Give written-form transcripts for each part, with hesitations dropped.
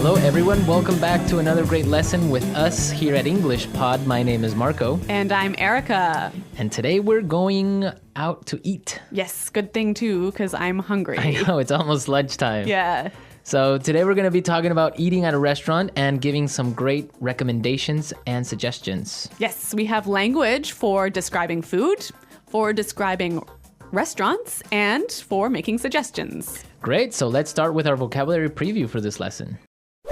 Hello everyone, welcome back to another great lesson with us here at English Pod. My name is Marco. And I'm Erica. And today we're going out to eat. Yes, good thing too, because I'm hungry. I know, it's almost lunchtime. Yeah. So today we're going to be talking about eating at a restaurant and giving some great recommendations and suggestions. Yes, we have language for describing food, for describing restaurants, and for making suggestions. Great, so let's start with our vocabulary preview for this lesson.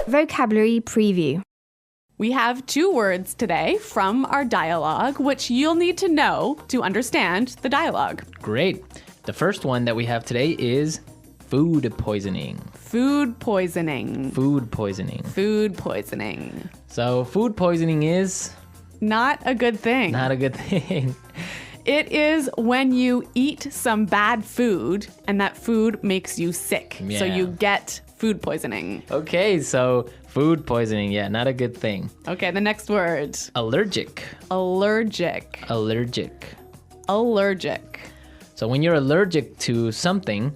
Vocabulary preview. We have 2 words today from our dialogue, which you'll need to know to understand the dialogue. Great. The first one that we have today is food poisoning. Food poisoning. Food poisoning. Food poisoning. So food poisoning is Not a good thing. not a good thing. It is when you eat some bad food and that food makes you sick. So Yeah. you get food poisoning. Okay, so food poisoning, yeah, not a good thing. Okay, the next word. Allergic. Allergic. Allergic. Allergic. So when you're allergic to something,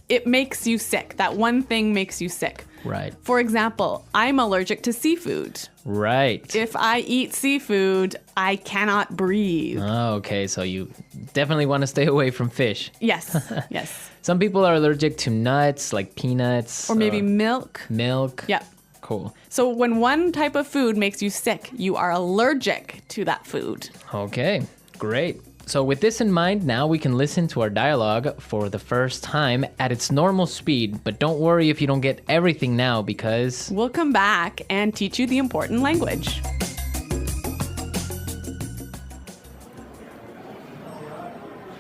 It makes you sick. That one thing makes you sick. right, For example, I'm allergic to seafood. right. If I eat seafood, I cannot breathe. Oh, okay, so you definitely want to stay away from fish. Yes, yes. Some people are allergic to nuts, like peanuts. Or maybe milk. milk. Yeah. Cool. So when one type of food makes you sick, you are allergic to that food. Okay, great. So with this in mind, now we can listen to our dialogue for the first time at its normal speed. But don't worry if you don't get everything now because... We'll come back and teach you the important language.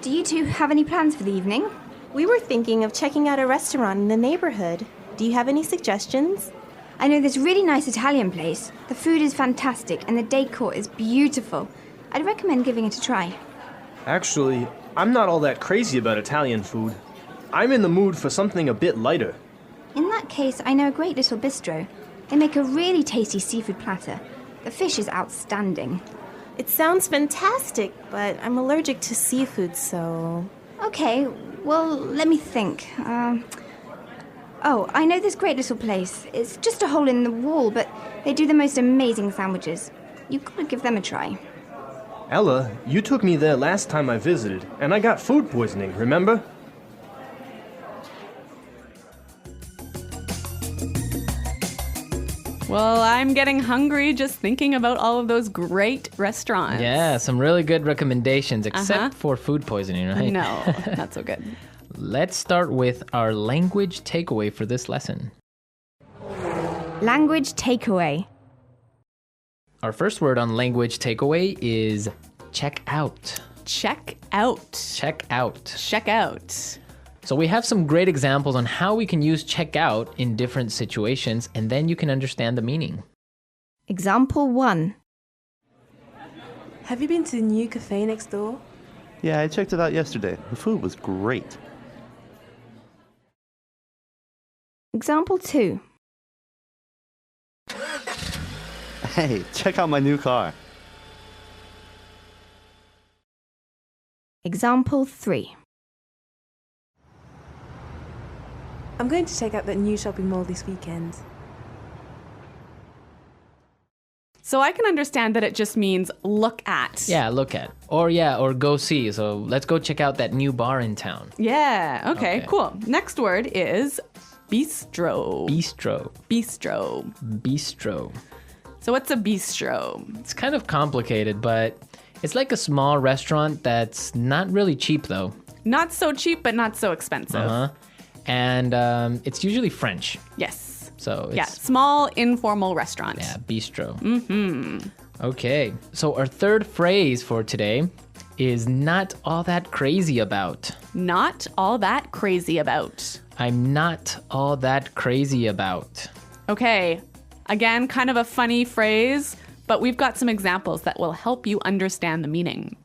Do you two have any plans for the evening? We were thinking of checking out a restaurant in the neighborhood. Do you have any suggestions? I know this really nice Italian place. The food is fantastic and the decor is beautiful. I'd recommend giving it a try. Actually, I'm not all that crazy about Italian food. I'm in the mood for something a bit lighter. In that case, I know a great little bistro. They make a really tasty seafood platter. The fish is outstanding. It sounds fantastic, but I'm allergic to seafood, so... Okay, well, let me think. I know this great little place. It's just a hole in the wall, but they do the most amazing sandwiches. You've got to give them a try. Ella, you took me there last time I visited, and I got food poisoning, remember? Well, I'm getting hungry just thinking about all of those great restaurants. Yeah, some really good recommendations, except for food poisoning, right? No, not so good. Let's start with our language takeaway for this lesson. Language takeaway. Our first word on language takeaway is check out. Check out. Check out. Check out. So we have some great examples on how we can use check out in different situations, and then you can understand the meaning. Example 1. Have you been to the new cafe next door? Yeah, I checked it out yesterday. The food was great. Example 2. Hey, check out my new car. Example 3. I'm going to check out that new shopping mall this weekend. So I can understand that it just means look at. Yeah, look at. Or go see. So let's go check out that new bar in town. Yeah, okay, Okay. cool. Next word is bistro. Bistro. Bistro. Bistro. So what's a bistro? It's kind of complicated, but it's like a small restaurant that's not really cheap though. Not so cheap, but not so expensive. Uh-huh. And it's usually French. Yes. So it's Yeah, small informal restaurant. yeah, bistro. Mm-hmm. Okay. So our third phrase for today is not all that crazy about. Not all that crazy about. I'm not all that crazy about. Okay, again, kind of a funny phrase, but we've got some examples that will help you understand the meaning.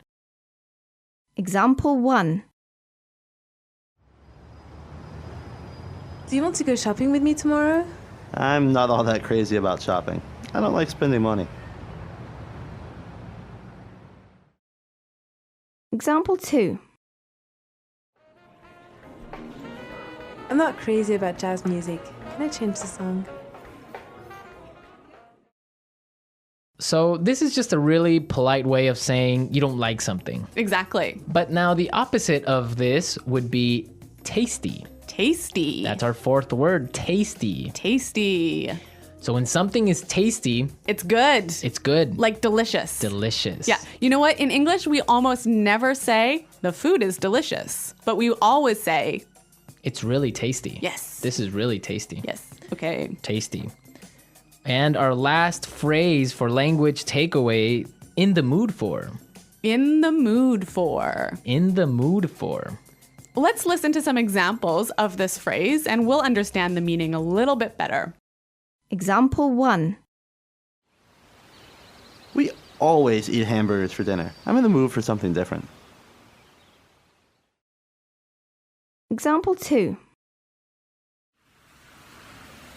Example 1. Do you want to go shopping with me tomorrow? I'm not all that crazy about shopping. I don't like spending money. Example 2. I'm not crazy about jazz music, Can I change the song? So this is just a really polite way of saying you don't like something. Exactly. But now the opposite of this would be tasty. Tasty. That's our fourth word, tasty. Tasty. So when something is tasty, It's good. it's good. Like delicious. Delicious. Yeah. You know what? In English, we almost never say the food is delicious, but we always say, It's really tasty. yes. This is really tasty. Yes. Okay. Tasty. And our last phrase for language takeaway, in the mood for. In the mood for. In the mood for. Let's listen to some examples of this phrase and we'll understand the meaning a little bit better. Example 1. We always eat hamburgers for dinner. I'm in the mood for something different. Example 2.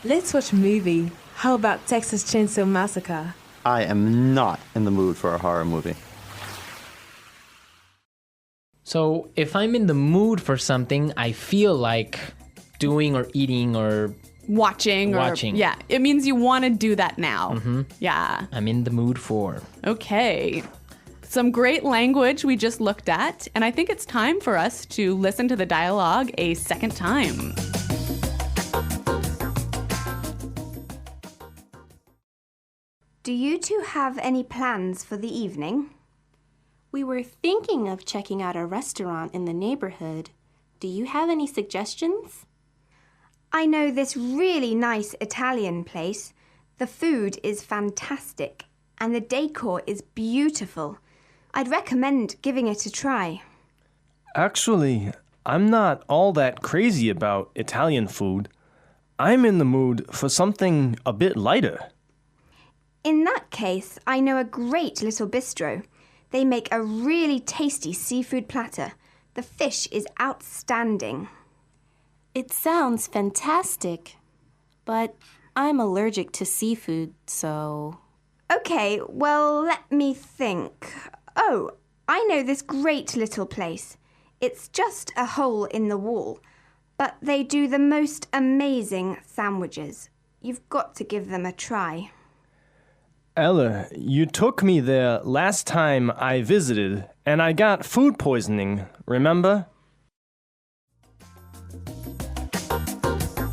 Let's watch a movie. How about Texas Chainsaw Massacre? I am not in the mood for a horror movie. So if I'm in the mood for something, I feel like doing or eating or Watching. Yeah. It means you want to do that now. Mm-hmm. Yeah. I'm in the mood for. Okay. Some great language we just looked at, and I think it's time for us to listen to the dialogue a second time. Do you two have any plans for the evening? We were thinking of checking out a restaurant in the neighborhood. Do you have any suggestions? I know this really nice Italian place. The food is fantastic and the decor is beautiful. I'd recommend giving it a try. Actually, I'm not all that crazy about Italian food. I'm in the mood for something a bit lighter. In that case, I know a great little bistro. They make a really tasty seafood platter. The fish is outstanding. It sounds fantastic, but I'm allergic to seafood, so... Okay, well, let me think. Oh, I know this great little place. It's just a hole in the wall, but they do the most amazing sandwiches. You've got to give them a try. Ella, you took me there last time I visited, and I got food poisoning, remember?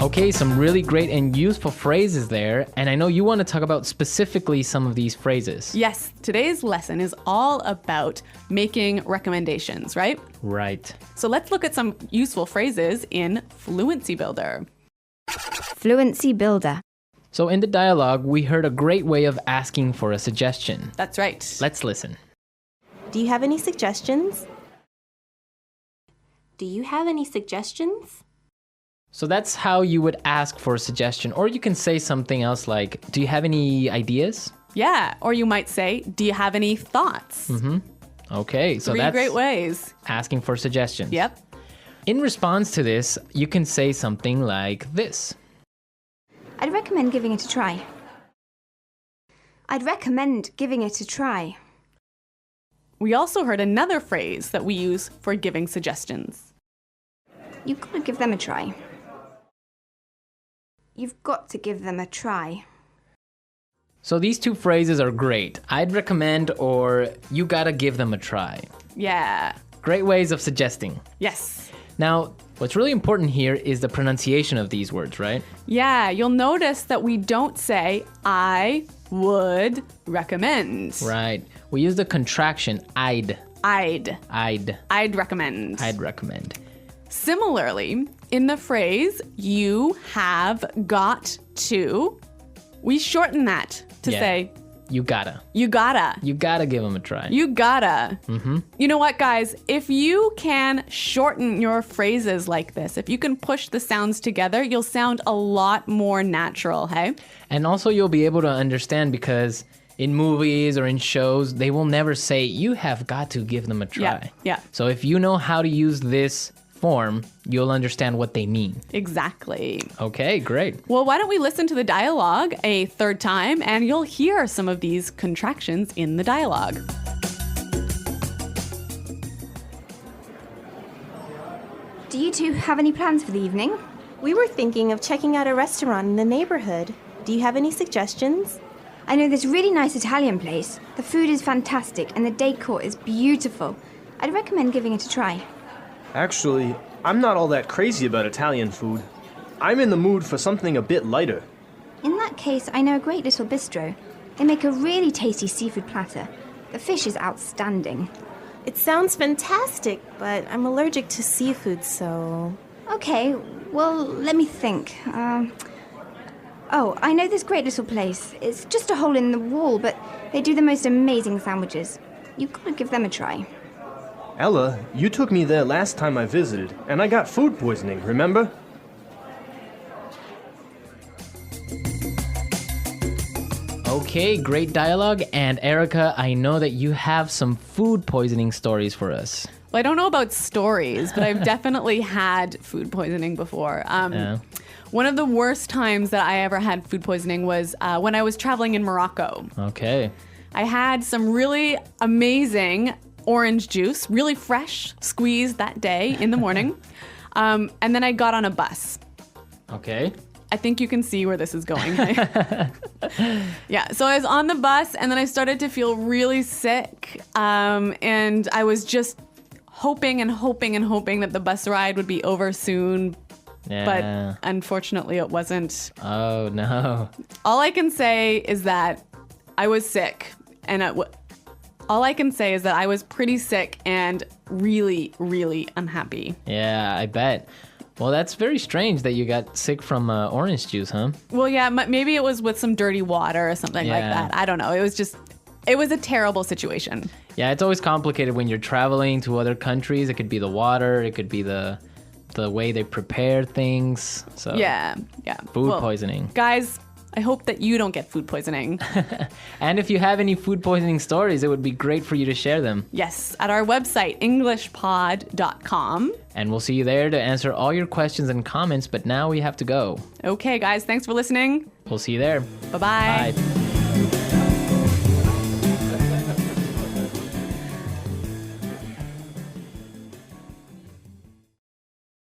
Okay, some really great and useful phrases there, and I know you want to talk about specifically some of these phrases. Yes, today's lesson is all about making recommendations, right? Right. So let's look at some useful phrases in Fluency Builder. Fluency Builder. So in the dialogue, we heard a great way of asking for a suggestion. That's right. Let's listen. Do you have any suggestions? Do you have any suggestions? So that's how you would ask for a suggestion. Or you can say something else like, do you have any ideas? Yeah, or you might say, do you have any thoughts? Okay, so Three that's great ways. asking for suggestions. Yep. In response to this, you can say something like this. I'd recommend giving it a try. I'd recommend giving it a try. We also heard another phrase that we use for giving suggestions. You've got to give them a try. You've got to give them a try. So these two phrases are great. I'd recommend or you gotta give them a try. Yeah. Great ways of suggesting. Yes. Now, what's really important here is the pronunciation of these words, right? Yeah, you'll notice that we don't say, I would recommend. Right. We use the contraction I'd. I'd recommend. I'd recommend. Similarly, in the phrase, you have got to, we shorten that to say, You gotta. you gotta. You gotta give them a try. You gotta. You know what, guys? If you can shorten your phrases like this, if you can push the sounds together, you'll sound a lot more natural, hey? And also you'll be able to understand because in movies or in shows, they will never say, you have got to give them a try. Yeah. So if you know how to use this form, you'll understand what they mean. Exactly. Okay, great. Well, why don't we listen to the dialogue a third time and you'll hear some of these contractions in the dialogue. Do you two have any plans for the evening? We were thinking of checking out a restaurant in the neighborhood. Do you have any suggestions? I know this really nice Italian place. The food is fantastic and the decor is beautiful. I'd recommend giving it a try. Actually, I'm not all that crazy about Italian food. I'm in the mood for something a bit lighter. In that case, I know a great little bistro. They make a really tasty seafood platter. The fish is outstanding. It sounds fantastic, but I'm allergic to seafood, so... Okay, well, let me think. Oh, I know this great little place. It's just a hole in the wall, but they do the most amazing sandwiches. You've got to give them a try. Ella, you took me there last time I visited, and I got food poisoning, remember? Okay, great dialogue. And Erica, I know that you have some food poisoning stories for us. Well, I don't know about stories, but I've definitely had food poisoning before. Yeah. One of the worst times that I ever had food poisoning was when I was traveling in Morocco. Okay. I had some really amazing orange juice, really fresh, squeezed that day in the morning. And then I got on a bus. Okay. I think you can see where this is going. Yeah, so I was on the bus and then I started to feel really sick. And I was just hoping that the bus ride would be over soon. Yeah. But unfortunately it wasn't. Oh, no. All I can say is that I was sick. And all I can say is that I was pretty sick and really, really unhappy. Yeah, I bet. Well, that's very strange that you got sick from orange juice, huh? Well, yeah, maybe it was with some dirty water or something like that. I don't know. It was a terrible situation. Yeah, it's always complicated when you're traveling to other countries. It could be the water, it could be the way they prepare things. So Yeah. Food poisoning. Guys, I hope that you don't get food poisoning. And if you have any food poisoning stories, it would be great for you to share them. Yes, at our website, englishpod.com. And we'll see you there to answer all your questions and comments, but now we have to go. Okay, guys, thanks for listening. We'll see you there. Bye-bye. Bye.